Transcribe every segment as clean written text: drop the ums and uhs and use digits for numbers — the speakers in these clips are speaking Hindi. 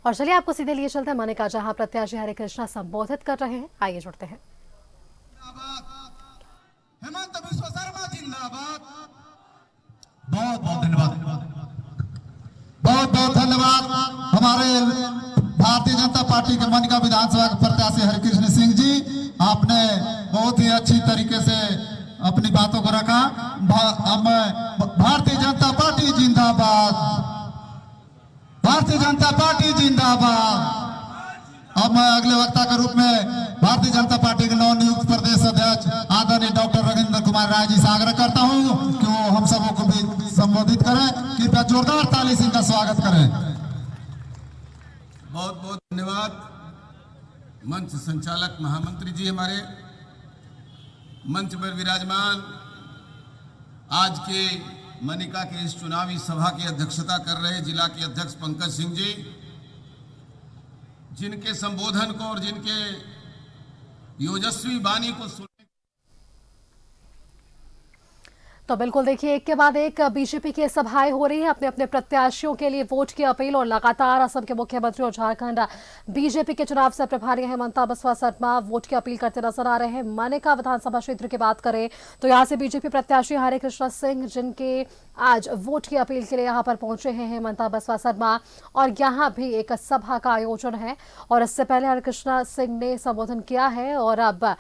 और चलिए आपको सीधे लिए चलते हैं मनिका, जहां प्रत्याशी हरे कृष्णा संबोधित कर रहे हैं। आइए जुड़ते हैं। हेमंत बिश्व शर्मा जिंदाबाद। बहुत बहुत धन्यवाद, बहुत बहुत धन्यवाद। हमारे भारतीय जनता पार्टी के मनिका विधानसभा के प्रत्याशी हरिकृष्ण सिंह जी, आपने बहुत ही अच्छी तरीके से अपनी बातों को रखा। भारतीय जनता पार्टी जिंदाबाद, भारतीय जनता पार्टी जिंदाबाद। अब मैं अगले वक्ता के रूप में भारतीय जनता पार्टी के नवनियुक्त प्रदेश अध्यक्ष आदरणीय डॉक्टर रविंद्र कुमार राय जी से आग्रह करता हूं कि वो हम सबों को भी संबोधित करें। कृपया जोरदार ताली से इनका स्वागत करें। बहुत बहुत धन्यवाद। मंच संचालक महामंत्री जी, हमारे मंच पर विराजमान, आज के मनिका के इस चुनावी सभा की अध्यक्षता कर रहे जिला के अध्यक्ष पंकज सिंह जी, जिनके संबोधन को और जिनके योजस्वी वाणी को सुन। तो बिल्कुल देखिए, एक के बाद एक बीजेपी की सभाएं हो रही है अपने अपने प्रत्याशियों के लिए वोट की अपील। और लगातार असम के मुख्यमंत्री और झारखंड बीजेपी के चुनाव से प्रभारी हेमंत बिस्वा शर्मा वोट की अपील करते नजर आ रहे हैं। मनिका विधानसभा क्षेत्र की बात करें तो यहां से बीजेपी प्रत्याशी हरे कृष्णा सिंह, जिनके आज वोट की अपील के लिए यहां पर पहुंचे हैं हेमंत बिस्वा शर्मा, और यहां भी एक सभा का आयोजन है। और इससे पहले हरे कृष्णा सिंह ने संबोधन किया है और अब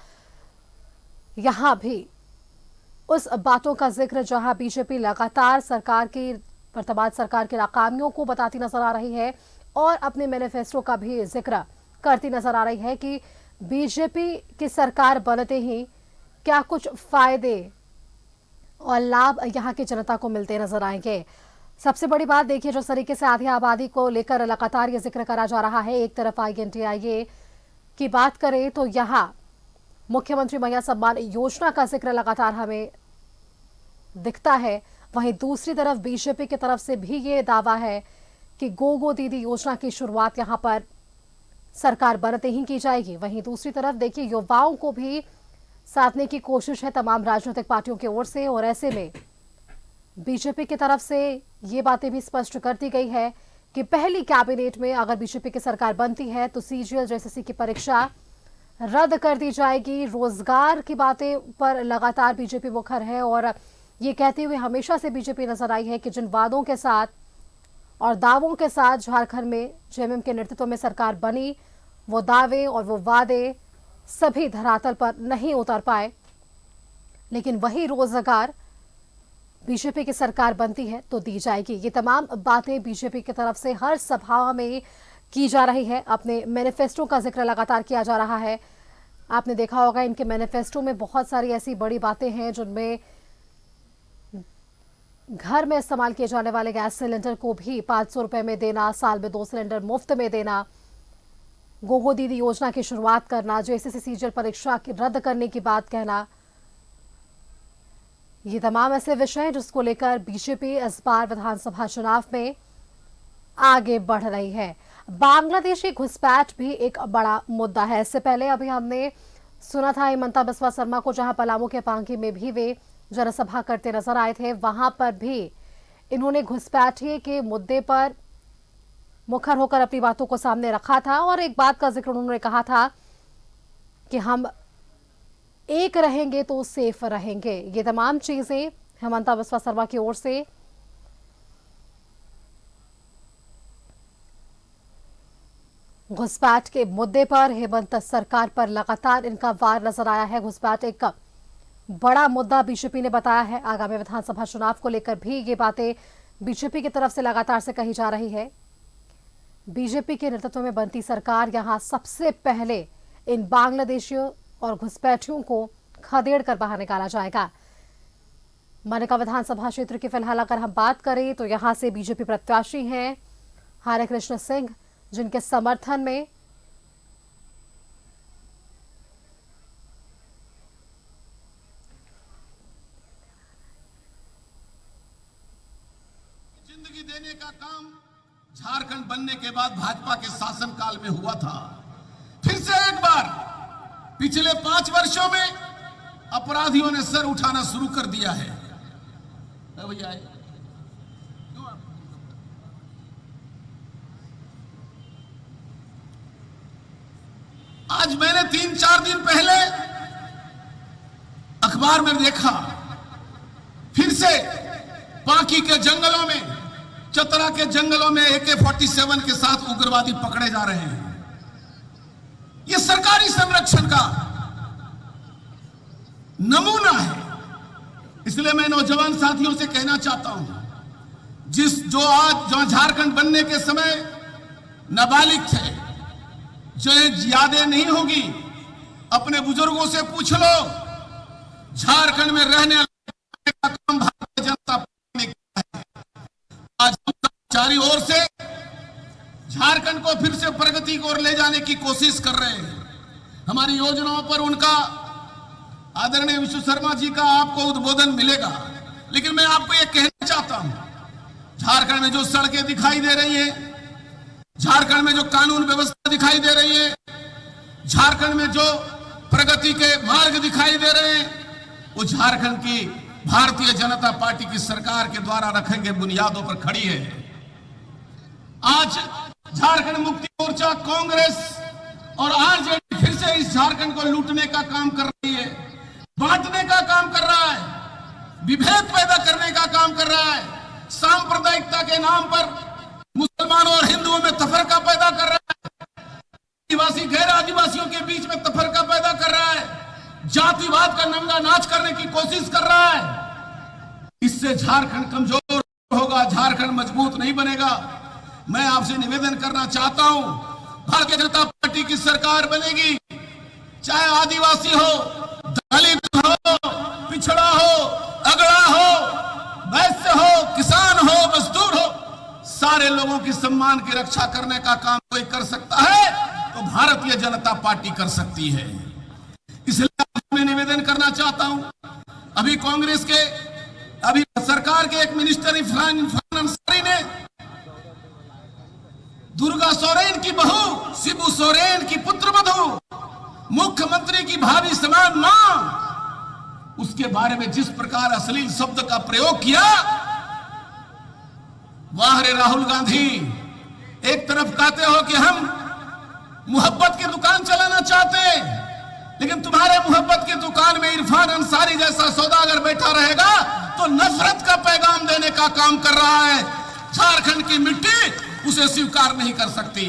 यहां भी उस बातों का जिक्र जहां बीजेपी लगातार सरकार की, वर्तमान सरकार की नाकामियों को बताती नजर आ रही है और अपने मैनिफेस्टो का भी जिक्र करती नजर आ रही है कि बीजेपी की सरकार बनते ही क्या कुछ फायदे और लाभ यहां की जनता को मिलते नजर आएंगे। सबसे बड़ी बात देखिए, जिस तरीके से आधी आबादी को लेकर लगातार ये जिक्र करा जा रहा है। एक तरफ INTIA की बात करें तो यहां मुख्यमंत्री मैया सम्मान योजना का जिक्र लगातार हमें दिखता है, वहीं दूसरी तरफ बीजेपी की तरफ से भी ये दावा है कि गो दीदी योजना की शुरुआत यहां पर सरकार बनते ही की जाएगी। वहीं दूसरी तरफ देखिए, युवाओं को भी साधने की कोशिश है तमाम राजनीतिक पार्टियों की ओर से। और ऐसे में बीजेपी की तरफ से ये बातें भी स्पष्ट कर दी गई है कि पहली कैबिनेट में अगर बीजेपी की सरकार बनती है तो CGL JSSC की परीक्षा रद्द कर दी जाएगी। रोजगार की बातें पर लगातार बीजेपी मुखर है और ये कहते हुए हमेशा से बीजेपी नजर आई है कि जिन वादों के साथ और दावों के साथ झारखंड में JMM के नेतृत्व में सरकार बनी, वो दावे और वो वादे सभी धरातल पर नहीं उतर पाए। लेकिन वही रोजगार बीजेपी की सरकार बनती है तो दी जाएगी। ये तमाम बातें बीजेपी की तरफ से हर सभा में की जा रही है। अपने मैनिफेस्टो का जिक्र लगातार किया जा रहा है। आपने देखा होगा इनके मैनिफेस्टो में बहुत सारी ऐसी बड़ी बातें हैं जिनमें घर में इस्तेमाल किए जाने वाले गैस सिलेंडर को भी 500 रुपए में देना, साल में 2 सिलेंडर मुफ्त में देना, गो दीदी योजना की शुरुआत करना, JSSC CGL परीक्षा रद्द करने की बात कहना, ये तमाम ऐसे विषय हैं जिसको लेकर बीजेपी इस बार विधानसभा चुनाव में आगे बढ़ रही है। बांग्लादेश की घुसपैठ भी एक बड़ा मुद्दा है। इससे पहले अभी हमने सुना था हेमंत बिस्वा शर्मा को, जहां पलामू के पांकी में भी वे जनसभा करते नजर आए थे। वहां पर भी इन्होंने घुसपैठिए के मुद्दे पर मुखर होकर अपनी बातों को सामने रखा था और एक बात का जिक्र उन्होंने कहा था कि हम एक रहेंगे तो सेफ रहेंगे। ये तमाम चीजें हेमंत बिस्वा शर्मा की ओर से घुसपैठ के मुद्दे पर हेमंत सरकार पर लगातार इनका वार नजर आया है। घुसपैठ एक बड़ा मुद्दा बीजेपी ने बताया है। आगामी विधानसभा चुनाव को लेकर भी ये बातें बीजेपी की तरफ से लगातार से कही जा रही है। बीजेपी के नेतृत्व में बनती सरकार यहां सबसे पहले इन बांग्लादेशियों और घुसपैठियों को खदेड़ कर बाहर निकाला जाएगा। मनिका विधानसभा क्षेत्र की फिलहाल अगर हम बात करें तो यहां से बीजेपी प्रत्याशी हैं हरे कृष्ण सिंह, जिनके समर्थन में जिंदगी देने का काम झारखंड बनने के बाद भाजपा के शासनकाल में हुआ था। फिर से एक बार पिछले 5 वर्षों में अपराधियों ने सर उठाना शुरू कर दिया है। भैया आज मैंने 3-4 दिन पहले अखबार में देखा, फिर से पांकी के जंगलों में, चतरा के जंगलों में AK-47 के साथ उग्रवादी पकड़े जा रहे हैं। यह सरकारी संरक्षण का नमूना है। इसलिए मैं नौजवान साथियों से कहना चाहता हूं, जो झारखंड बनने के समय नाबालिग थे, जो यादें नहीं होगी, अपने बुजुर्गों से पूछ लो। झारखंड में रहने का काम भारतीय जनता पार्टी ने किया है। आज हम चारों ओर से झारखंड को फिर से प्रगति की ओर ले जाने की कोशिश कर रहे हैं। हमारी योजनाओं पर उनका, आदरणीय विश्व शर्मा जी का आपको उद्बोधन मिलेगा। लेकिन मैं आपको यह कहना चाहता हूं, झारखंड में जो सड़कें दिखाई दे रही है, झारखंड में जो कानून व्यवस्था दिखाई दे रही है, झारखंड में जो प्रगति के मार्ग दिखाई दे रहे हैं, वो झारखंड की भारतीय जनता पार्टी की सरकार के द्वारा रखे गए बुनियादों पर खड़ी है। आज झारखंड मुक्ति मोर्चा, कांग्रेस और आरजेडी फिर से इस झारखंड को लूटने का काम कर रही है, बांटने का काम कर रहा है, विभेद पैदा करने का काम कर रहा है, सांप्रदायिकता के नाम पर मुसलमानों और हिंदुओं में तफरका पैदा कर रहा है, आदिवासी गैर आदिवासियों के बीच में तफरका पैदा कर रहा है, जातिवाद का नंगा नाच करने की कोशिश कर रहा है। इससे झारखंड कमजोर होगा, झारखंड मजबूत नहीं बनेगा। मैं आपसे निवेदन करना चाहता हूं, भारतीय जनता पार्टी की सरकार बनेगी, चाहे आदिवासी हो, दलित हो, पिछड़ा हो, अगड़ा हो, वैश्य हो, किसान हो, मजदूर हो, सारे लोगों की सम्मान की रक्षा करने का काम कोई कर सकता है तो भारतीय जनता पार्टी कर सकती है। इसलिए मैं निवेदन करना चाहता हूं, अभी कांग्रेस के, अभी सरकार के एक मिनिस्टर इरफान अंसारी ने दुर्गा सोरेन की बहू, शिबू सोरेन की पुत्रवधू, मुख्यमंत्री की भाभी समान मां, उसके बारे में जिस प्रकार अश्लील शब्द का प्रयोग किया, वाह रे राहुल गांधी। एक तरफ कहते हो कि हम मोहब्बत की दुकान चलाना चाहते हैं, लेकिन तुम्हारे मोहब्बत की दुकान में इरफान अंसारी जैसा सौदागर बैठा रहेगा तो नफरत का पैगाम देने का काम कर रहा है। झारखंड की मिट्टी उसे स्वीकार नहीं कर सकती।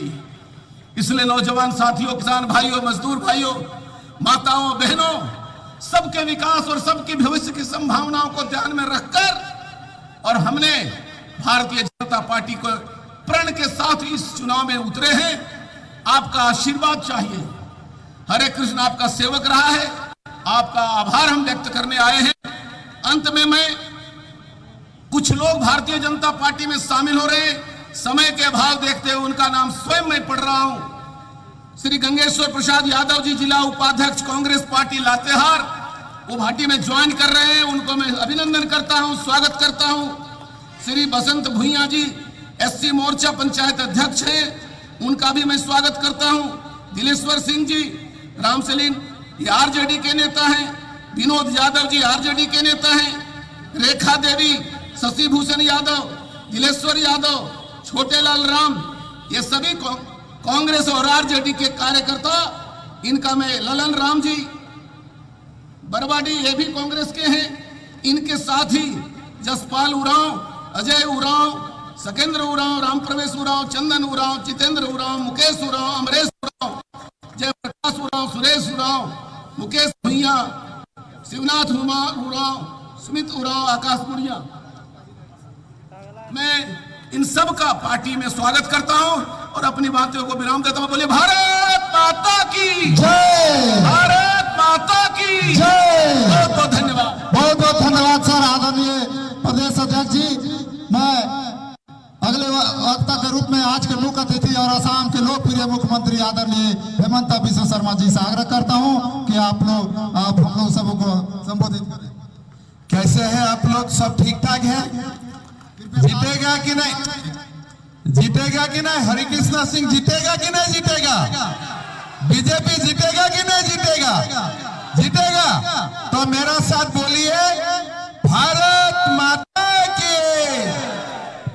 इसलिए नौजवान साथियों, किसान भाइयों, मजदूर भाइयों, माताओं, बहनों, सबके विकास और सबकी भविष्य की संभावनाओं को ध्यान में रखकर और हमने भारतीय जनता पार्टी को प्रण के साथ इस चुनाव में उतरे हैं। आपका आशीर्वाद चाहिए। हरे कृष्ण आपका सेवक रहा है, आपका आभार हम व्यक्त करने आए हैं। अंत में मैं, कुछ लोग भारतीय जनता पार्टी में शामिल हो रहे हैं, समय के अभाव देखते हुए उनका नाम स्वयं मैं पढ़ रहा हूं। श्री गंगेश्वर प्रसाद यादव जी, जिला उपाध्यक्ष कांग्रेस पार्टी लातेहार, वो पार्टी में ज्वाइन कर रहे हैं, उनको मैं अभिनंदन करता हूं, स्वागत करता हूं। श्री बसंत भुइया जी SC मोर्चा पंचायत अध्यक्ष हैं, उनका भी मैं स्वागत करता हूं। दिलेश्वर सिंह जी रामसलीन, ये RJD के नेता हैं। विनोद यादव जी RJD के नेता हैं। रेखा देवी, शशि भूषण यादव, दिलेश्वर यादव, छोटे लाल राम, ये सभी कांग्रेस और RJD के कार्यकर्ता। इनका मैं, ललन राम जी बरवाडी, ये भी कांग्रेस के हैं। इनके साथ ही जसपाल उरांव, अजय उरांव, सकेंद्र उरांव, राम प्रवेश उरांव, चंदन उरांव, जितेंद्र उरांव, मुकेश उरांव, अमरेश उरांव, जयप्रकाश उरांव, सुरेश उरांव, मुकेश भुइया, शिवनाथ उरांव, सुमित उरांव, आकाश पुरिया, मैं इन सब का पार्टी में स्वागत करता हूं और अपनी बातों को विराम देता हूं। बोले भारत माता की जय, भारत माता की जय। बहुत बहुत धन्यवाद। बहुत बहुत धन्यवाद सर, आदरणीय प्रदेश अध्यक्ष जी। मैं अगले वक्ता के रूप में आज के मुख्य अतिथि और असम के लोकप्रिय मुख्यमंत्री आदरणीय हेमंत बिस्वा शर्मा जी से आग्रह करता हूं कि आप हम लोग सबको संबोधित करें। कैसे हैं आप लोग? सब ठीक ठाक है? जीतेगा कि नहीं? जीतेगा कि नहीं? हरिकृष्णा सिंह जीतेगा कि नहीं जीतेगा? बीजेपी जीतेगा कि नहीं जीतेगा? जीतेगा। तो मेरा साथ बोलिए, भारत माता की,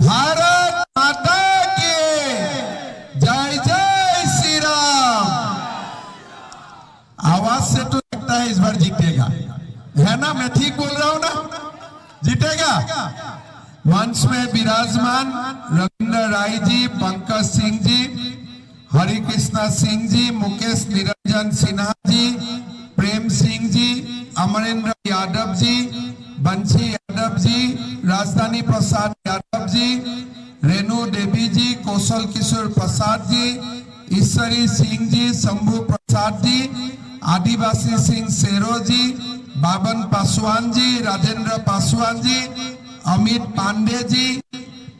भारत माता की जय, जय श्री राम। जीतेगा, है ना? मैं ठीक बोल रहा हूं ना? जीतेगा। मंच में विराजमान रविंद्र राय जी, पंकज सिंह जी, हरिकृष्णा सिंह जी, मुकेश निरंजन सिन्हा जी, प्रेम सिंह जी, अमरेंद्र यादव जी, बंशी यादव जी, राजधानी प्रसाद यादव जी, रेणु देवी जी, कौशल किशोर प्रसाद जी, ईश्वरी सिंह जी, शंभू प्रसाद जी, आदिवासी सिंह सेरो जी, बाबन पासवान जी, राजेंद्र पासवान जी, अमित पांडे जी,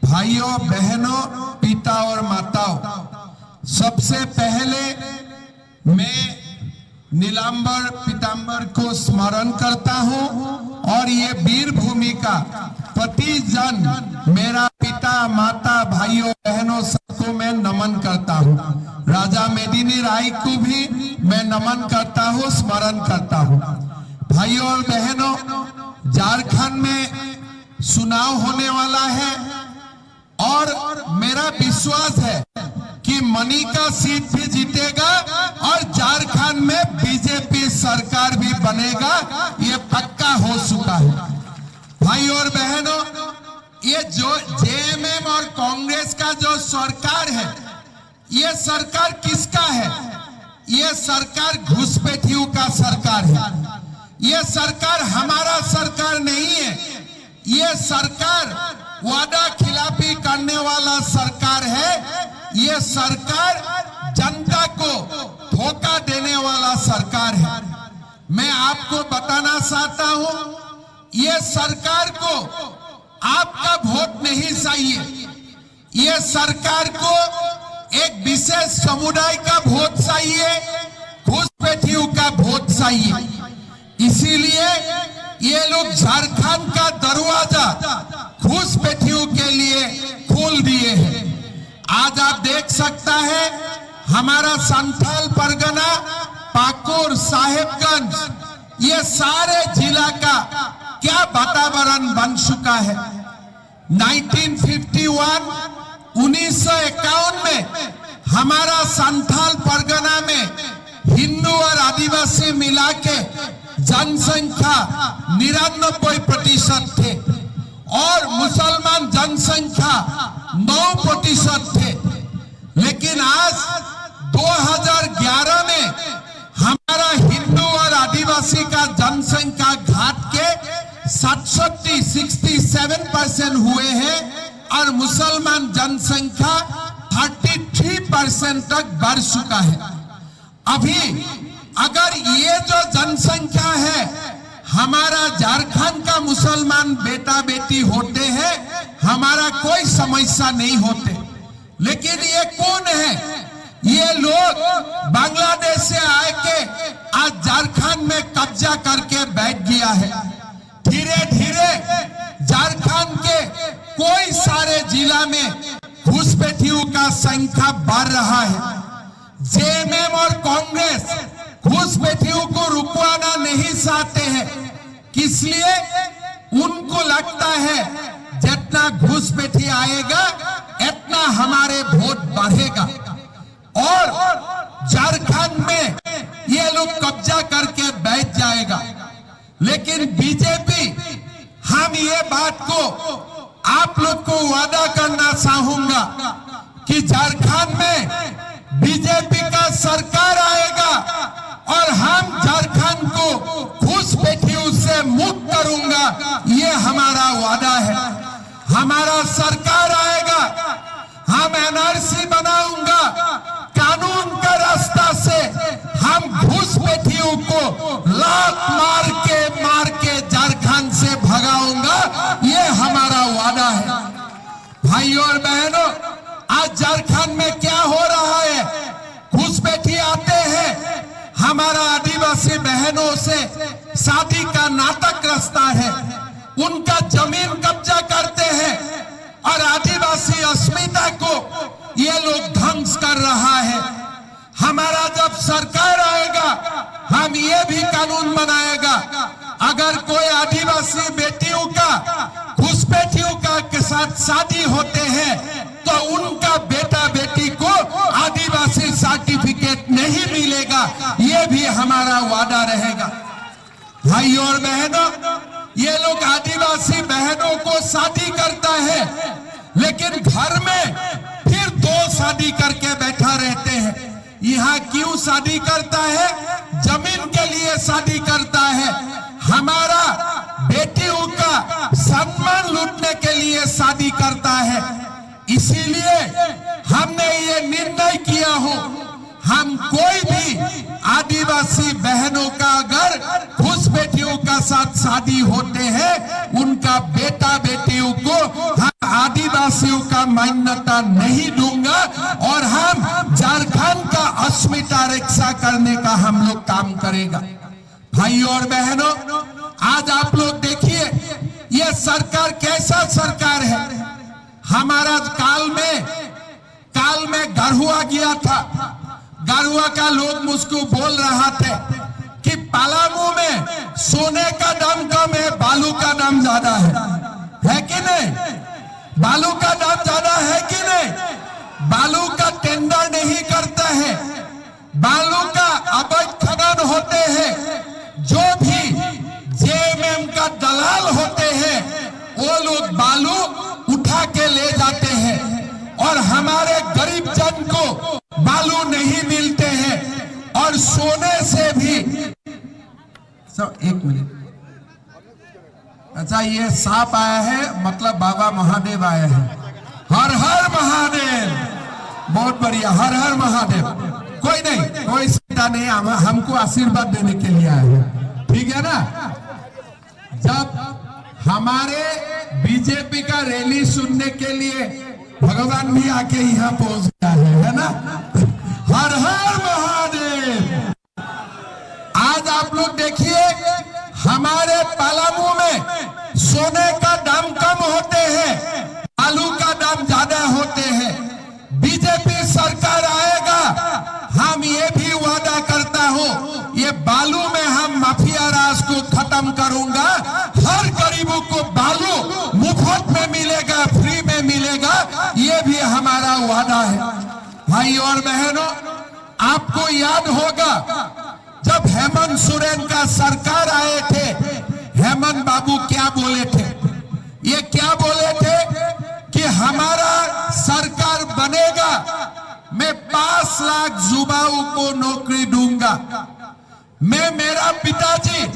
भाइयों बहनों, पिता और माताओं, सबसे पहले मैं नीलांबर पीतांबर को स्मरण करता हूं और ये वीर भूमि का प्रति जन, मेरा पिता माता भाइयों बहनों सबको मैं नमन करता हूं। राजा मेदिनी राय को भी मैं नमन करता हूं, स्मरण करता हूं। भाइयों और बहनों, झारखंड में चुनाव होने वाला है और मेरा विश्वास है कि मनी का सीट भी जीतेगा और झारखंड में बीजेपी सरकार भी बनेगा, ये पक्का हो चुका है। भाई और बहनों, ये जो जेएमएम और कांग्रेस का जो सरकार है, ये सरकार किसका है? ये सरकार घुसपैठियों का सरकार है। ये सरकार हमारा सरकार नहीं है। ये सरकार वादा खिलाफी करने वाला सरकार है। ये सरकार जनता को धोखा देने वाला सरकार है। मैं आपको बताना चाहता हूं, ये सरकार को आपका वोट नहीं चाहिए। ये सरकार को एक विशेष समुदाय का वोट चाहिए, घुसपैठियों का वोट चाहिए। इसीलिए ये लोग झारखंड का दरवाजा घुसपैठियों के लिए खोल दिए हैं। आज आप देख सकता है, हमारा संथाल परगना, पाकुर, साहेबगंज, ये सारे जिला का क्या वातावरण बन चुका है। 1951 में हमारा संथाल परगना में हिंदू और आदिवासी मिला के जनसंख्या 99% थे और मुसलमान जनसंख्या 9% थे। लेकिन आज 2011 में हमारा हिंदू और आदिवासी का जनसंख्या घाट के 67% हुए हैं और मुसलमान जनसंख्या 33% तक बढ़ चुका है। अभी अगर ये जो जनसंख्या है, हमारा झारखंड का मुसलमान बेटा बेटी होते हैं, हमारा कोई समस्या नहीं होते। लेकिन ये कौन है? ये लोग बांग्लादेश से आके आज झारखंड में कब्जा करके बैठ गया है। धीरे धीरे झारखंड के कोई सारे जिला में घुसपैठियों का संख्या बढ़ रहा है। जेएमएम और कांग्रेस घुसपैठियों को रुकवाना नहीं चाहते हैं, इसलिए उनको लगता है जितना घुसपैठी आएगा इतना हमारे वोट बढ़ेगा और झारखंड में ये लोग कब्जा करके बैठ जाएगा। लेकिन बीजेपी, हम ये बात को आप लोग को वादा करना चाहूंगा कि झारखंड में बीजेपी का सरकार आएगा और हम झारखंड को घुसपैठियों से मुक्त करूंगा, ये हमारा वादा है। हमारा सरकार आएगा, हम एनआरसी बनाऊंगा, कानून का रास्ता से हम घुसपैठियों को लात मार के झारखंड से भगाऊंगा, ये हमारा वादा है। भाइयों और बहनों, आज झारखंड में क्या हो रहा है? घुसपैठी आते हैं, हमारा आदिवासी बहनों से शादी का नाटक रचता है, उनका जमीन कब्जा करते हैं और आदिवासी अस्मिता को ये लोग ध्वंस कर रहा है। हमारा जब सरकार आएगा, हम ये भी कानून बनाएगा, अगर कोई आदिवासी बेटियों का घुसपैठियों का के साथ शादी होते हैं तो उनका बेटा बेटी को आदिवासी सर्टिफिकेट नहीं मिलेगा, ये भी हमारा वादा रहेगा। भाई और बहनों, ये लोग आदिवासी बहनों को शादी करता है, लेकिन घर में फिर 2 शादी करके बैठा रहते हैं। यहाँ क्यों शादी करता है? जमीन के लिए शादी करता है। हमारा बेटियों का सम्मान लूटने के लिए शादी करता है। इसीलिए हमने ये निर्णय किया हो, हम कोई भी आदिवासी बहनों का अगर उस बेटियों का साथ शादी होते हैं, उनका बेटा बेटियों को हम आदिवासियों का मान्यता नहीं दूंगा और हम झारखंड का अस्मिता रक्षा करने का हम लोग काम करेगा। भाई और बहनों, आज आप लोग देखिए ये सरकार कैसा सरकार है। हमारा काल में गढ़ुआ गया था। गढ़ुआ का लोग मुझको बोल रहा थे कि पलामू में सोने का दाम कम है, बालू का दाम ज्यादा है कि नहीं? बालू का दाम ज्यादा है कि नहीं? बालू का टेंडर नहीं करता है, बालू का अवैध खनन होते हैं। जो भी जेएमएम का दलाल होते हैं, वो लोग बालू उठा के ले जाते हैं और हमारे गरीब जन को बालू नहीं मिलते हैं। और सोने से भी एक मिनट, अच्छा ये सांप आया है, मतलब बाबा महादेव आए हैं। हर हर महादेव, बहुत बढ़िया, हर हर महादेव। कोई नहीं, कोई चिंता नहीं, हमको आशीर्वाद देने के लिए आए हैं, ठीक है ना। जब हमारे बीजेपी का रैली सुनने के लिए भगवान भी आके यहाँ पहुंच गया है ना। हर हर महादेव। आज आप लोग देखिए हमारे पलामू में सोने का दाम कम होते हैं, बालू का दाम ज्यादा होते हैं। बीजेपी सरकार आएगा, हम ये भी वादा करता हूं, ये बालू में हम माफिया राज को खत्म करूंगा। हर गरीबों को बालू मुफ्त में मिलेगा, फ्री में मिलेगा, ये भी हमारा वादा है। भाई और बहनों, आपको याद होगा जब हेमंत सोरेन का सरकार आए थे, हेमंत बाबू क्या बोले थे? ये क्या बोले थे कि हमारा सरकार बनेगा, मैं 5 लाख युवाओं को नौकरी दूंगा। मैं मेरा पिताजी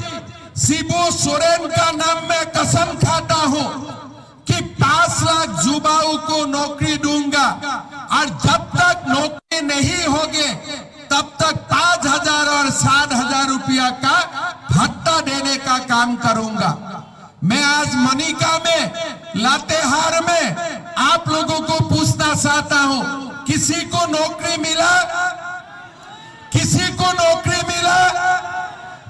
शिबू सोरेन का नाम में कसम खाता हूं कि 5 लाख युवाओं को नौकरी दूंगा और जब तक नौकरी नहीं होगी तब तक 5,000 और 7,000 रुपया का भत्ता देने का काम करूंगा। मैं आज मनिका में, लातेहार में आप लोगों को पूछना चाहता हूं, किसी को नौकरी मिला? किसी को नौकरी मिला?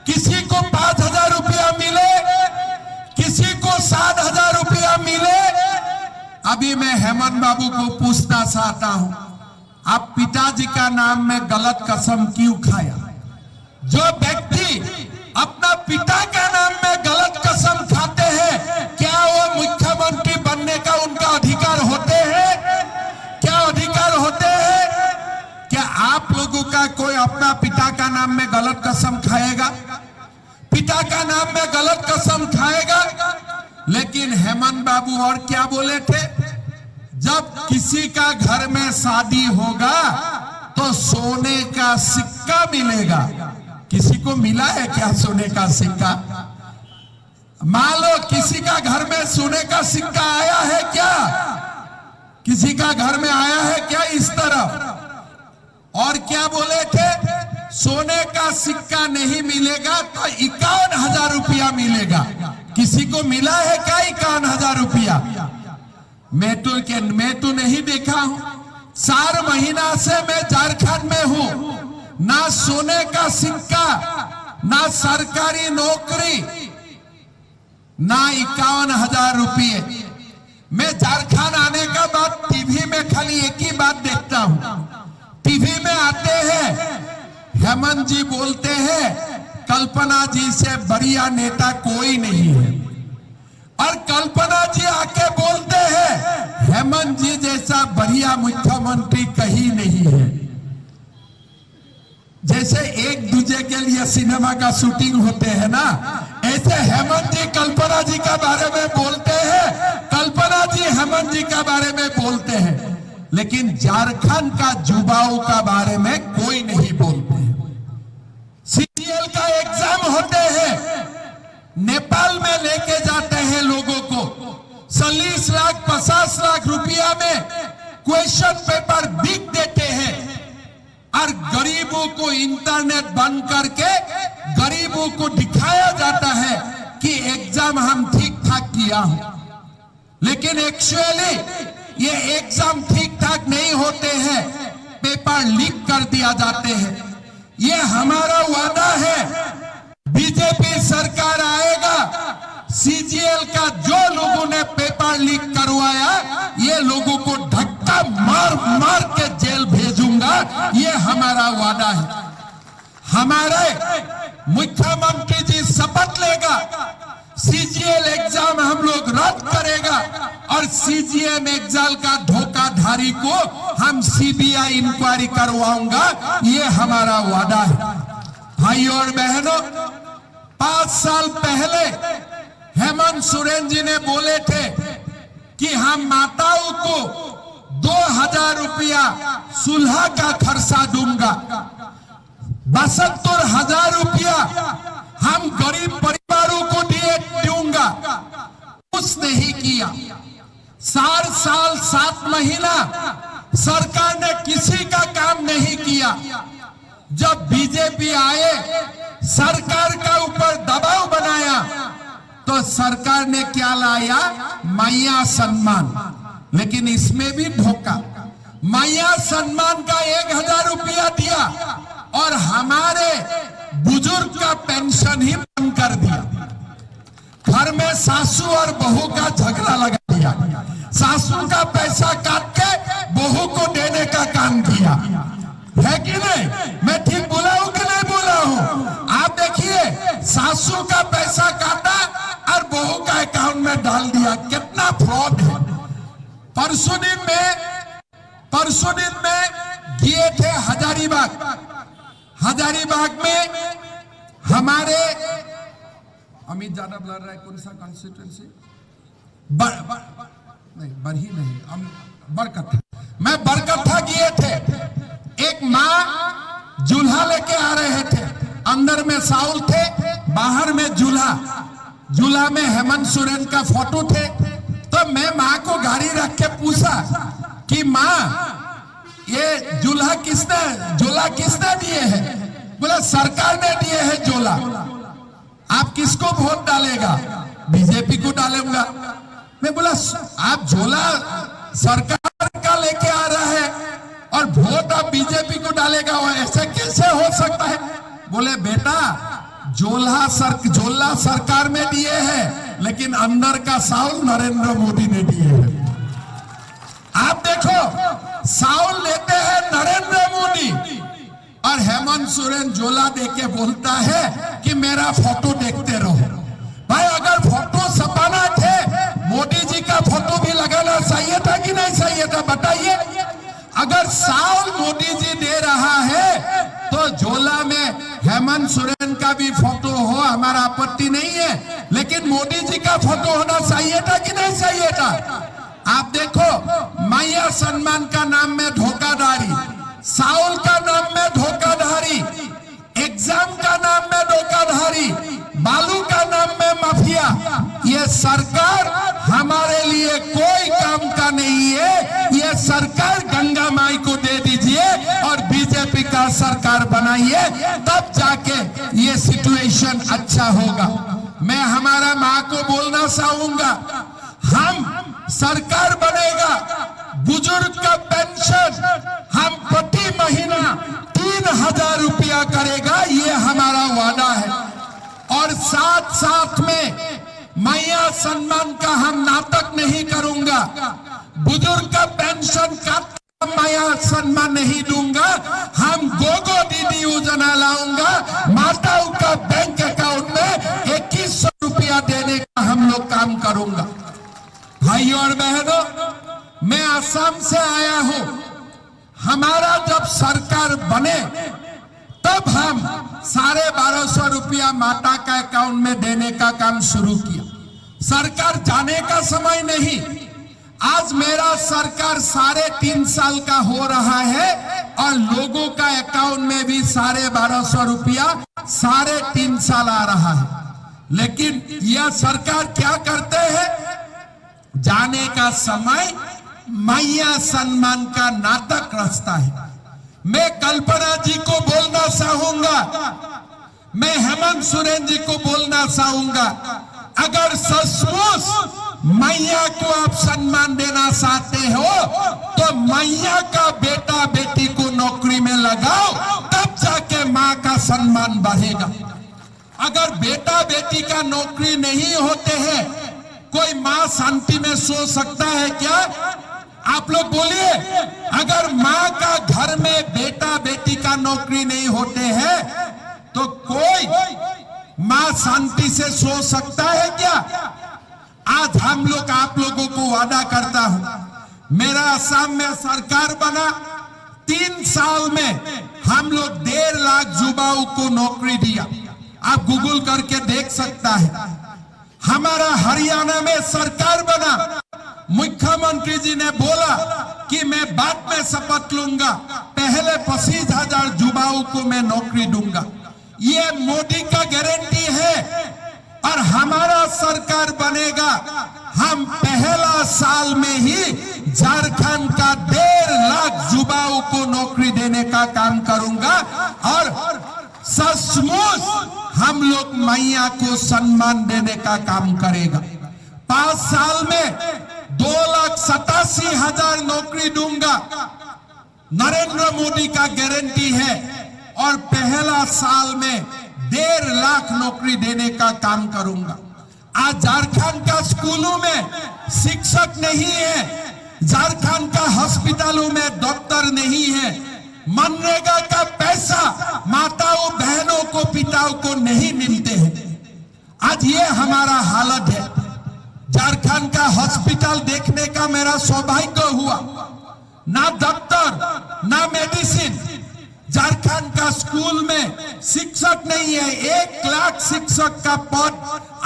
किसी को 5,000 रुपया मिले? किसी को 7,000 रुपया मिले? अभी मैं हेमंत बाबू को पूछना चाहता हूं, आप पिताजी का नाम में गलत कसम क्यों खाया? जो व्यक्ति अपना पिता का नाम में गलत कसम खाते हैं, क्या वो मुख्यमंत्री बनने का उनका अधिकार होते हैं? क्या अधिकार होते हैं? क्या आप लोगों का कोई अपना पिता का नाम में गलत कसम खाएगा? पिता का नाम में गलत कसम खाएगा? लेकिन हेमंत बाबू और क्या बोले थे? जब किसी का घर में शादी होगा तो सोने का सिक्का मिलेगा। किसी को मिला है क्या सोने का सिक्का? मान लो किसी का घर में सोने का सिक्का आया है क्या? किसी का घर में आया है क्या इस तरह? और क्या बोले थे? सोने का सिक्का नहीं मिलेगा तो 51,000 रुपया मिलेगा। किसी को मिला है क्या 51,000 रुपया? मैं तो नहीं देखा हूं। 4 महीना से मैं झारखंड में हूं, ना सोने का सिक्का, ना सरकारी नौकरी, ना 51,000 रुपये। मैं झारखंड आने का बाद टीवी में खाली एक ही बात देखता हूं। टीवी में आते हैं, हेमंत जी बोलते हैं कल्पना जी से बढ़िया नेता कोई नहीं है, और कल्पना जी आके बोलते हैं हेमंत जी जैसा बढ़िया मुख्यमंत्री कहीं नहीं है। जैसे एक दूसरे के लिए सिनेमा का शूटिंग होते हैं ना, ऐसे हेमंत जी कल्पना जी के बारे में बोलते हैं, कल्पना जी हेमंत जी के बारे में बोलते हैं, लेकिन झारखंड का युवाओं का बारे में कोई नहीं बोलते। सीजीएल का एग्जाम होते हैं, नेपाल में लेके जाते हैं लोगों को, 40 लाख 50 लाख रुपया में क्वेश्चन पेपर बिक देते हैं, और गरीबों को इंटरनेट बंद करके गरीबों को दिखाया जाता है कि एग्जाम हम ठीक ठाक किया हूं, लेकिन एक्चुअली ये एग्जाम ठीक ठाक नहीं होते हैं, पेपर लीक कर दिया जाते हैं। ये हमारा वादा है, बीजेपी सरकार आएगा, सीजीएल का जो लोगों ने पेपर लीक करवाया, ये लोगों को धक्का मार मार के जेल भेजूंगा, ये हमारा वादा है। हमारे मुख्यमंत्री जी शपथ लेगा, सीजीएल एग्जाम हम लोग रद्द करेगा, और सीजीएल एग्जाम का धोखाधड़ी को हम सीबीआई इंक्वायरी करवाऊंगा, ये हमारा वादा है। भाइयों और बहनों, 5 साल पहले हेमंत सोरेन जी ने बोले थे कि हम माताओं को 2000 रुपया सुलह का खर्चा दूंगा, 72,000 रुपया हम गरीब परिवारों को दूंगा, कुछ नहीं किया। 4 साल 7 महीना सरकार ने किसी का काम नहीं किया। जब बीजेपी आए, सरकार का ऊपर दबाव बनाया, तो सरकार ने क्या लाया? मैया सम्मान। लेकिन इसमें भी धोखा, मैया सम्मान का 1000 रुपया दिया और हमारे बुजुर्ग का पेंशन ही बंद कर दिया। घर में सासू और बहू का झगड़ा लगा दिया, सासू का पैसा काट के बहू को देने का काम किया, है कि नहीं? मैं ठीक बोला हूं कि नहीं बोला हूं? आप देखिए, सासू का पैसा काटा और बहू का अकाउंट में डाल दिया, कितना फ्रॉड है। परसों दिन में गए थे हजारीबाग में हमारे अमित ज्यादा ब्लर रहा है, कौन सा कॉन्स्टिट्यूएंसी? बरही नहीं, बरकट्ठा। मैं बरकट्ठा गए थे, एक माँ दूल्हा लेके आ रहे थे, अंदर में साउल थे, बाहर में दूल्हा में हेमंत सोरेन का फोटो थे। तो मैं माँ को गाड़ी रख के पूछा कि माँ, ये दूल्हा किसने दिए हैं? बोला सरकार ने दिए हैं झोला। आप किसको वोट डालेगा? बीजेपी को डालूंगा। मैं बोला आप झोला सरकार का लेके आ रहा है और वोट आप बीजेपी को डालेगा, वो ऐसे कैसे हो सकता है? बोले बेटा, झोला सरकार में दिए हैं, लेकिन अंदर का साउल नरेंद्र मोदी ने दिए हैं। आप देखो, साउल लेते हैं नरेंद्र मोदी और हेमंत सोरेन झोला देके बोलता है कि मेरा फोटो देखते रहो। भाई, अगर फोटो छपाना थे, मोदी जी का फोटो भी लगाना चाहिए था कि नहीं चाहिए था? बताइए। अगर साउल मोदी जी दे रहा है तो झोला में हेमंत सोरेन का भी फोटो हो, हमारा आपत्ति नहीं है, लेकिन मोदी जी का फोटो होना चाहिए था कि नहीं चाहिए था? आप देखो, मैया सम्मान का नाम में धोखाधड़ी, साउल का नाम में धोखाधड़ी, एग्जाम का नाम में धोखाधड़ी, बालू का नाम में माफिया। ये सरकार हमारे लिए कोई काम का नहीं है। ये सरकार गंगा माई को दे दीजिए और बीजेपी का सरकार बनाइए, तब जाके ये सिचुएशन अच्छा होगा। मैं हमारा माँ को बोलना चाहूंगा, हम सरकार बनेगा, बुजुर्ग का पेंशन हम प्रति महीना 3000 रुपया करेगा, ये हमारा वादा है। और साथ में मैया सम्मान का हम नाटक नहीं करूंगा, बुजुर्ग का पेंशन का मैया सम्मान नहीं दूंगा, हम गोगो दीदी योजना लाऊंगा, माताओं का बैंक अकाउंट में 2100 रुपया देने का हम लोग काम करूंगा। भाइयों और बहनों, मैं असम से आया हूं, हमारा जब सरकार बने तब 1250 रुपया माता का अकाउंट में देने का काम शुरू किया। सरकार जाने का समय नहीं, आज मेरा सरकार 3.5 साल का हो रहा है और लोगों का अकाउंट में भी 1250 रुपया 3.5 साल आ रहा है। लेकिन यह सरकार क्या करते हैं, जाने का समय मैया सम्मान का नाटक रचता है। मैं कल्पना जी को बोलना चाहूंगा, मैं हेमंत सोरेन जी को बोलना चाहूंगा, अगर सचमुच मैया को आप सम्मान देना चाहते हो तो मैया का बेटा बेटी को नौकरी में लगाओ, तब जाके माँ का सम्मान बढ़ेगा। अगर बेटा बेटी का नौकरी नहीं होते हैं, कोई माँ शांति में सो सकता है क्या? आप लोग बोलिए, अगर माँ का घर में बेटा बेटी का नौकरी नहीं होते हैं तो कोई माँ शांति से सो सकता है क्या? आज हम लोग आप लोगों को वादा करता हूं, मेरा असम में सरकार बना 3 साल में हम लोग 1.5 लाख युवाओं को नौकरी दिया। आप गूगल करके देख सकता है। हमारा हरियाणा में सरकार बना, मुख्यमंत्री जी ने बोला कि मैं बाद में शपथ लूंगा, पहले 25,000 युवाओं को मैं नौकरी दूंगा। ये मोदी का गारंटी है। और हमारा सरकार बनेगा, हम पहला साल में ही झारखंड का 1.5 लाख युवाओं को नौकरी देने का काम करूंगा और सचमुच हम लोग मैया को सम्मान देने का काम करेगा। 5 साल में 2,87,000 नौकरी दूंगा, नरेंद्र मोदी का गारंटी है। और पहला साल में 1.5 लाख नौकरी देने का काम करूंगा। आज झारखंड का स्कूलों में शिक्षक नहीं है, झारखंड का हॉस्पिटलों में डॉक्टर नहीं है, मनरेगा का पैसा माताओं बहनों को पिताओं को नहीं मिलते हैं। आज ये हमारा हालत है। झारखंड का हॉस्पिटल देखने का मेरा सौभाग्य हुआ, ना डॉक्टर ना मेडिसिन। झारखंड का स्कूल में शिक्षक नहीं है, 1 लाख शिक्षक का पद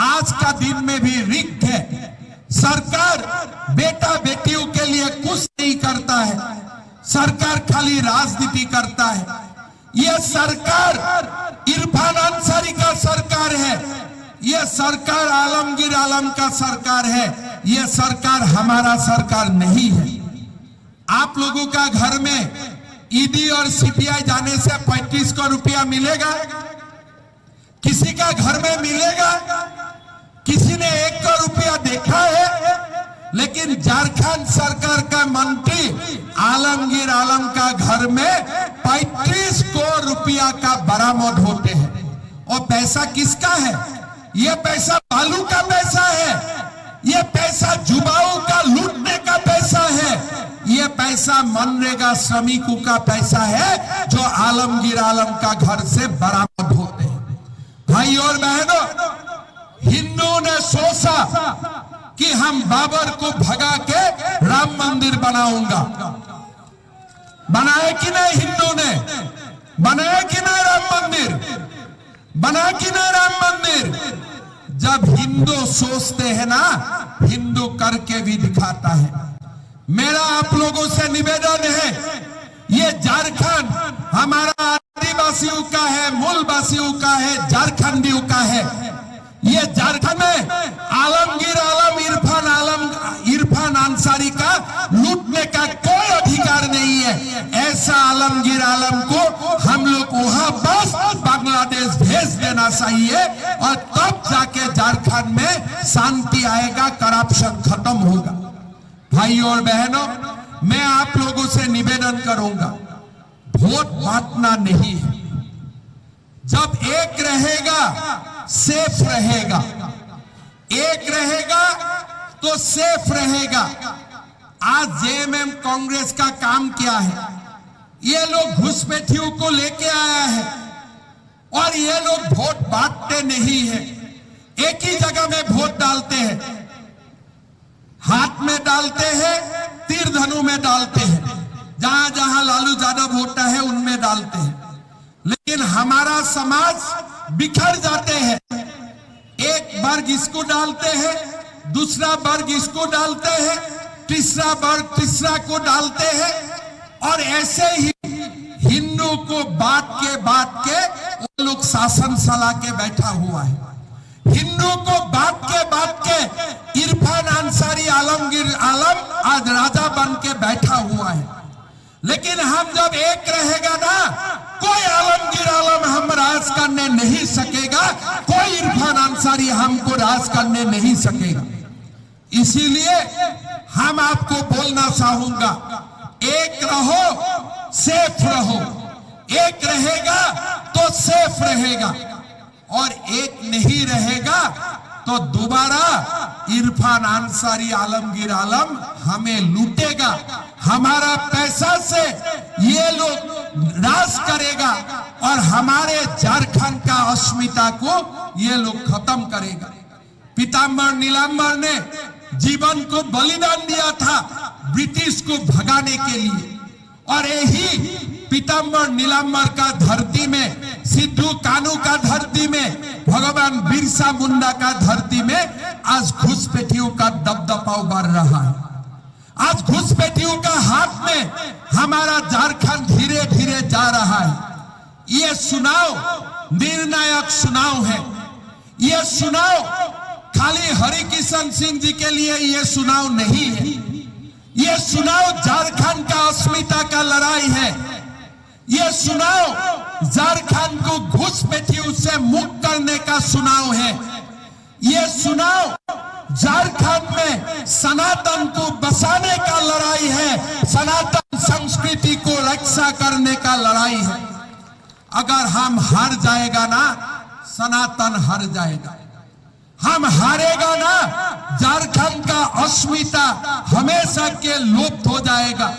आज का दिन में भी रिक्त है। सरकार बेटा बेटियों के लिए कुछ नहीं करता है, सरकार खाली राजनीति करता है। यह सरकार इरफान अंसारी का सरकार है, यह सरकार आलमगीर आलम का सरकार है, यह सरकार हमारा सरकार नहीं है। आप लोगों का घर में ईडी और सीबीआई जाने से 3500 रुपया मिलेगा? किसी का घर में मिलेगा? किसी ने 1 रुपया देखा है? लेकिन झारखंड सरकार का मंत्री आलमगीर आलम का घर में 35 करोड़ रुपया का बरामद होते हैं। और पैसा किसका है? यह पैसा बालू का पैसा है, यह पैसा युवाओं का लूटने का पैसा है, यह पैसा मनरेगा श्रमिकों का पैसा है जो आलमगीर आलम का घर से बरामद होते हैं। भाई और बहनों, हिंदुओं ने सोचा कि हम बाबर को भगा के राम मंदिर बनाऊंगा। बनाया कि नहीं हिंदू ने? बनाया कि नहीं राम मंदिर? बना कि नहीं राम मंदिर? जब हिंदू सोचते हैं ना, हिंदू करके भी दिखाता है। मेरा आप लोगों से निवेदन है, ये झारखंड हमारा आदिवासियों का है, मूलवासियों का है, झारखंडियों का है। ये झारखंड में आलमगीर आलम इरफान अंसारी का लूटने का कोई अधिकार नहीं है। ऐसा आलमगीर आलम को हम लोग वहां बस बांग्लादेश भेज देना चाहिए और तब जाके झारखंड में शांति आएगा, करप्शन खत्म होगा। भाई और बहनों, मैं आप लोगों से निवेदन करूंगा, वोट बांटना नहीं है। जब एक रहेगा सेफ रहेगा, एक रहेगा तो सेफ रहेगा। आज जेएमएम कांग्रेस का काम क्या है? ये लोग घुसपैठियों को लेके आया है और ये लोग वोट बांटते नहीं है, एक ही जगह में वोट डालते हैं, हाथ में डालते हैं, तीर धनु में डालते हैं, जहां जहां लालू यादव होता है उनमें डालते हैं। लेकिन हमारा समाज बिखर जाते हैं। एक वर्ग इसको डालते हैं, दूसरा वर्ग इसको डालते हैं, तीसरा वर्ग तीसरा को डालते हैं, और ऐसे ही हिंदू को बांट के वो लोग शासन चला के बैठा हुआ है। हिंदू को बांट के इरफान अंसारी आलमगीर आलम आज राजा बन के बैठा हुआ है। लेकिन हम जब एक रहेगा ना, कोई आलमगीर आलम हम राज करने नहीं सकेगा, कोई इरफान अंसारी हमको राज करने नहीं सकेगा। इसीलिए हम आपको बोलना चाहूंगा, एक रहो, सेफ रहो। एक रहेगा तो सेफ रहेगा, और एक नहीं रहेगा तो दोबारा इरफान अंसारी आलमगीर आलम हमें लूटेगा। हमारा पैसा से ये लोग राज करेगा और हमारे झारखंड का अस्मिता को ये लोग खत्म करेगा। पीताम्बर नीलांबर ने जीवन को बलिदान दिया था ब्रिटिश को भगाने के लिए, और यही पीताम्बर नीलांबर का धरती में, सिद्धू कानू का धरती में, भगवान बिरसा मुंडा का धरती में आज घुसपैठियों का दबदबा उभर रहा है। आज घुसपैठियों का हाथ में हमारा झारखंड धीरे धीरे जा रहा है। ये चुनाव निर्णायक चुनाव है। ये चुनाव खाली हरिकिशन सिंह जी के लिए ये चुनाव नहीं है। ये चुनाव झारखंड का अस्मिता का लड़ाई है। ये चुनाव झारखंड को घुसपैठियों से मुक्त करने का चुनाव है। ये चुनाव झारखंड में सनातन को बसाने का लड़ाई है। सनातन संस्कृति को रक्षा करने का लड़ाई है। अगर हम हार जाएगा ना, सनातन हार जाएगा। हम हारेगा ना, झारखंड का अस्मिता हमेशा के लुप्त हो जाएगा।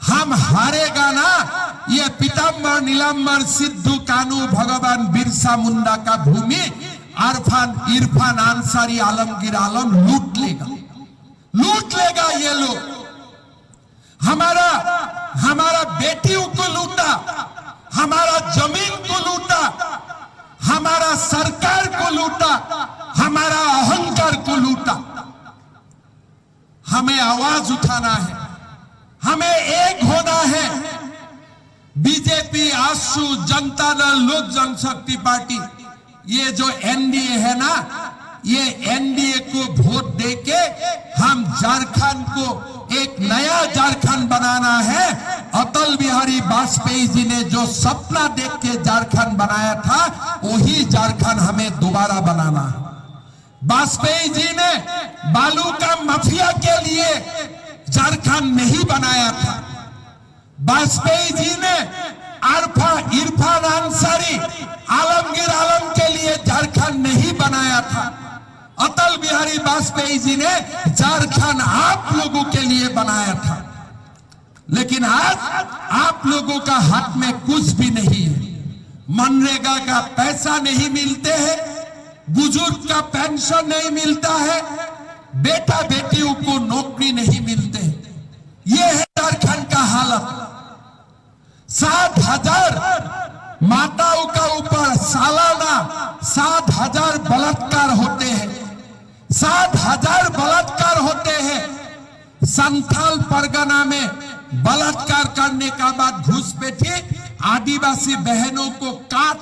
हम हारेगा ना, ये पीताम्बर नीलांबर सिद्धू कानू भगवान बिरसा मुंडा का भूमि इरफान अंसारी आलमगीर आलम लूट लेगा। ये लोग हमारा बेटियों को लूटा, हमारा जमीन को लूटा, हमारा सरकार को लूटा, हमारा अहंकार को लूटा। हमें आवाज उठाना है, हमें एक होना है। बीजेपी, आजसू, जनता दल, लोक जनशक्ति पार्टी, ये जो एनडीए है ना, ये एनडीए को वोट देके हम झारखंड को एक नया झारखंड बनाना है। अटल बिहारी वाजपेयी जी ने जो सपना देख के झारखंड बनाया था, वही झारखंड हमें दोबारा बनाना है। वाजपेयी जी ने बालू का माफिया के लिए झारखंड नहीं बनाया था। वाजपेयी जी ने इरफान अंसारी आलमगीर आलम के लिए झारखंड नहीं बनाया था। अटल बिहारी वाजपेयी जी ने झारखंड आप लोगों के लिए बनाया था। लेकिन आज आप लोगों का हाथ में कुछ भी नहीं है। मनरेगा का पैसा नहीं मिलते हैं, बुजुर्ग का पेंशन नहीं मिलता है, बेटा बेटियों को नौकरी नहीं मिलते। ये है झारखंड का हालत। 7,000 माताओं का ऊपर सालाना 7,000 बलात्कार होते हैं। 7,000 बलात्कार होते हैं। संथाल परगना में बलात्कार करने का बाद घुसपैठे आदिवासी बहनों को काट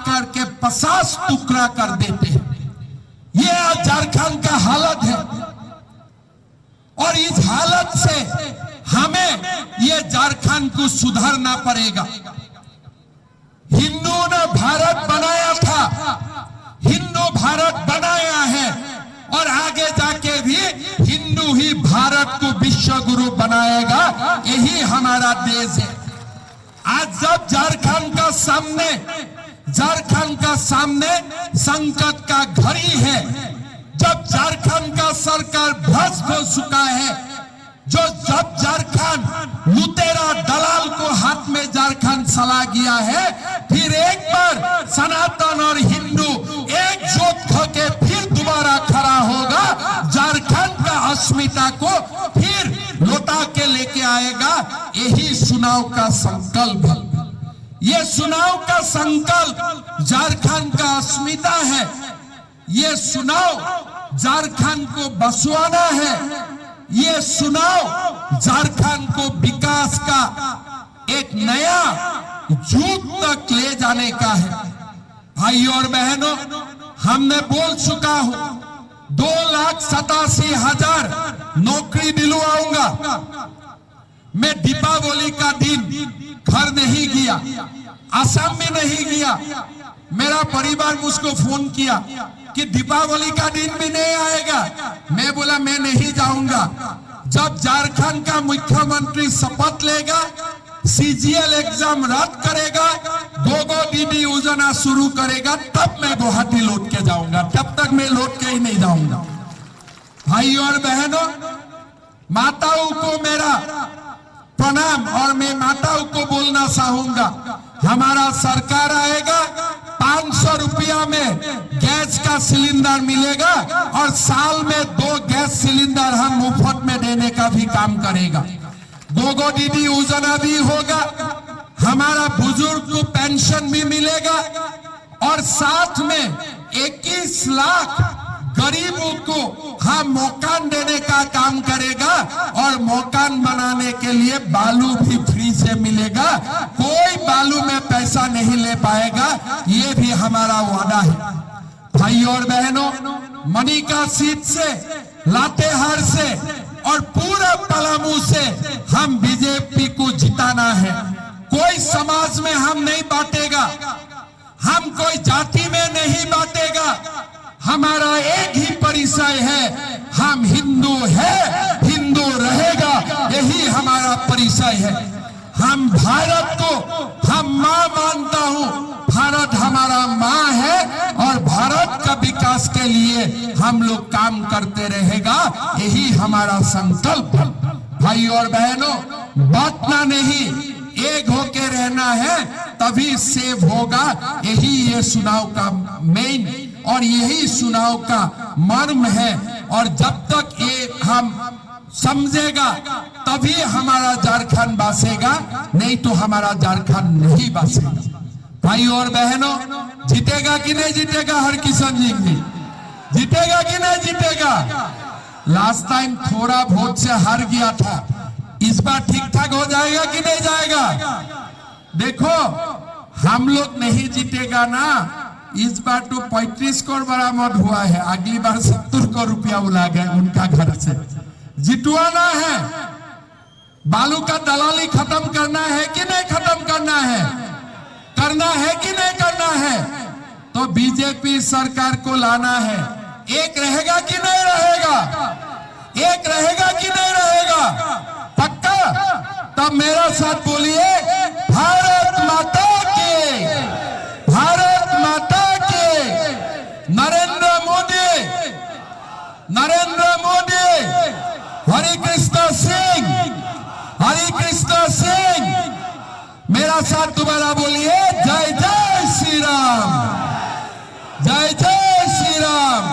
करके 50 टुकड़ा कर देते हैं। यह झारखंड का हालत है, और इस हालत से हमें यह झारखंड को सुधारना पड़ेगा। हिंदुओं ने भारत बनाया था, हिंदू भारत बनाया है, और आगे जाके भी हिंदू ही भारत को विश्व गुरु बनाएगा। यही हमारा देश है। आज जब झारखंड का सामने संकट का घड़ी है, जब झारखंड का सरकार भ्रष्ट हो चुका है, जब झारखंड लुटेरा दलाल को हाथ में झारखंड चला गया है, फिर एक बार सनातन और हिंदू एकजुट होकर फिर दोबारा खड़ा होगा। झारखंड का अस्मिता को फिर लौटा के लेके आएगा। यही चुनाव का संकल्प है। ये चुनाव का संकल्प झारखंड का अस्मिता है। ये चुनाव झारखंड को बसवाना है। ये चुनाव झारखंड को विकास का एक नया युग तक ले जाने का है। भाई और बहनों, हमने बोल चुका हूं 2,87,000 नौकरी दिलवाऊंगा। मैं दीपावली का दिन घर नहीं गया, असम में नहीं गया। मेरा परिवार मुझको फोन किया कि दीपावली का दिन भी नहीं आएगा। मैं बोला मैं नहीं जाऊंगा। जब झारखंड का मुख्यमंत्री शपथ लेगा, CGL एग्जाम रद्द करेगा, गोगो दीदी योजना शुरू करेगा, तब मैं गुवाहाटी लौट के जाऊंगा। तब तक मैं लौट के ही नहीं जाऊंगा। भाई और बहनों, माताओं को मेरा प्रणाम। और मैं माताओं को बोलना चाहूंगा, हमारा सरकार आएगा, 500 रुपया में गैस का सिलेंडर मिलेगा और साल में 2 गैस सिलेंडर हम मुफ्त में देने का भी काम करेगा। गोगो दीदी योजना भी होगा, हमारा बुजुर्ग को पेंशन भी मिलेगा और साथ में 21 लाख गरीबों को हम मकान देने का काम करेगा और मकान बनाने के लिए बालू भी फ्री से मिलेगा। कोई बालू में पैसा नहीं ले पाएगा, ये भी हमारा वादा है। भाई और बहनों, मनिका सीट से, लातेहार से और पूरा पलामू से हम बीजेपी को जिताना है। कोई समाज में हम नहीं बांटेगा, हम कोई जाति में नहीं बांटेगा। हमारा एक ही परिचय है, हम हिंदू है, हिंदू रहेगा, यही हमारा परिचय है। हम भारत को हम मां मानता हूं, भारत हमारा मां है और भारत का विकास के लिए हम लोग काम करते रहेगा, यही हमारा संकल्प है। भाई और बहनों, बांटना नहीं, एक होके रहना है, तभी सेव होगा। यही ये चुनाव का मेन और यही चुनाव का मर्म है। और जब तक ये हम समझेगा तभी हमारा झारखंड बसेगा, नहीं तो हमारा झारखंड नहीं बसेगा। भाई और बहनों, जीतेगा कि नहीं जीतेगा हरकिशन जी? जीतेगा कि नहीं जीतेगा? लास्ट टाइम थोड़ा वोट से हार गया था, इस बार ठीक ठाक हो जाएगा कि नहीं जाएगा? देखो, हम लोग नहीं जीतेगा ना, इस बार तो 35 करोड़ बरामद हुआ है, अगली बार 70 करोड़ रुपया उला गए उनका घर से। जितवाना है, बालू का दलाली खत्म करना है कि नहीं खत्म करना है? करना है कि नहीं करना है? तो बीजेपी सरकार को लाना है। एक रहेगा कि नहीं रहेगा? एक रहेगा कि नहीं रहेगा? पक्का? तब मेरा साथ बोलिए, भारत माता की, भारत माता की, नरेंद्र मोदी, नरेंद्र मोदी, हरि कृष्ण सिंह, हरि कृष्ण सिंह। मेरा साथ दोबारा बोलिए, जय जय श्री राम, जय जय श्री राम,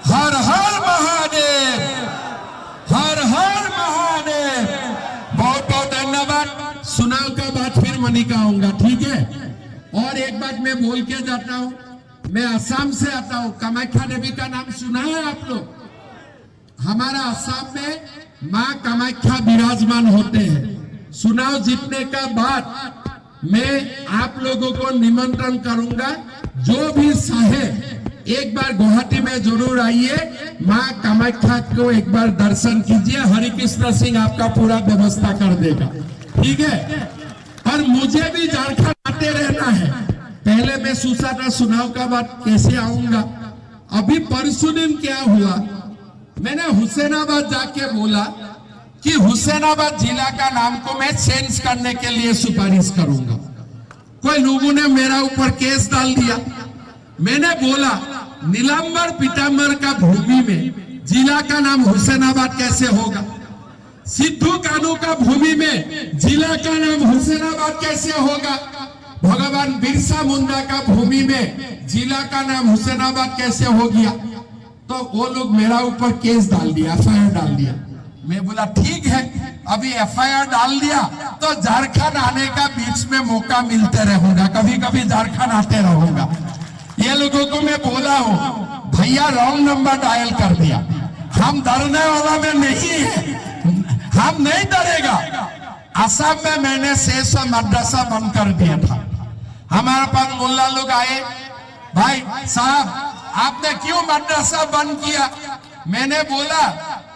हर हर महादेव, हर हर महादेव। बहुत बहुत धन्यवाद। चुनाव का बात फिर मनिका आऊंगा, ठीक है? और एक बात मैं बोल के जाता हूं, मैं असम से आता हूं। कामाख्या देवी का नाम सुना है आप लोग? हमारा असम में मां कामाख्या विराजमान होते हैं। चुनाव जीतने का बाद मैं आप लोगों को निमंत्रण करूंगा, जो भी चाहे एक बार गुवाहाटी में जरूर आइए, मां कामाख्या को एक बार दर्शन कीजिए। हरि कृष्ण सिंह आपका पूरा व्यवस्था कर देगा, ठीक है? और मुझे भी झारखंड आते रहना है। पहले मैं सोचा था चुनाव का बाद कैसे आऊंगा। अभी परसों दिन क्या हुआ, मैंने हुसैनाबाद जाके बोला कि हुसैनाबाद जिला का नाम को मैं चेंज करने के लिए सिफारिश करूंगा। कोई लोगों ने मेरा ऊपर केस डाल दिया। मैंने बोला, नीलांबर पीतांबर का भूमि में जिला का नाम हुसैनाबाद कैसे होगा? सिद्धू कानू का भूमि में जिला का नाम हुसैनाबाद कैसे होगा? भगवान बिरसा मुंडा का भूमि में जिला का नाम हुसैनाबाद कैसे हो गया? तो वो लोग मेरा ऊपर केस डाल दिया, एफआईआर डाल दिया। मैं बोला ठीक है, अभी एफआईआर डाल दिया तो झारखंड आने का बीच में मौका मिलते रहूंगा, कभी कभी झारखंड आते रहूंगा। ये लोगों को मैं बोला हूं, भैया रॉन्ग नंबर डायल कर दिया। हम डरने वाला में नहीं है, हम नहीं डरेगा। असम में मैंने 600 मदरसा बंद कर दिया था। हमारे पास मुल्ला लोग आए, भाई साहब आपने क्यों मदरसा बंद किया? मैंने बोला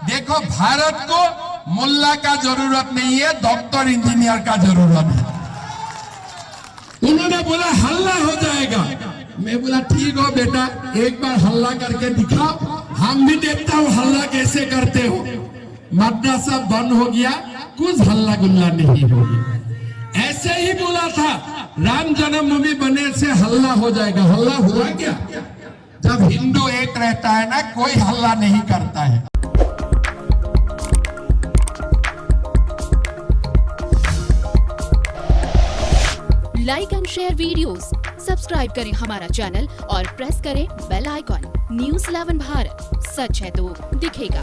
देखो भारत को मुल्ला का जरूरत नहीं है, डॉक्टर इंजीनियर का जरूरत है। उन्होंने बोला हल्ला हो जाएगा। मैं बोला ठीक हो बेटा, एक बार हल्ला करके दिखाओ, हम भी देखता हूं हल्ला कैसे करते हो। मदरसा बंद हो गया, कुछ हल्ला गुल्ला नहीं होगी। ऐसे ही बोला था राम जन्मभूमि बने से हल्ला हो जाएगा, हल्ला हुआ क्या? जब हिंदू एक रहता है ना, कोई हल्ला नहीं करता है। Like and share videos, subscribe करें हमारा चैनल और प्रेस करें बेल आइकॉन। न्यूज़ 11 भारत, सच है तो दिखेगा।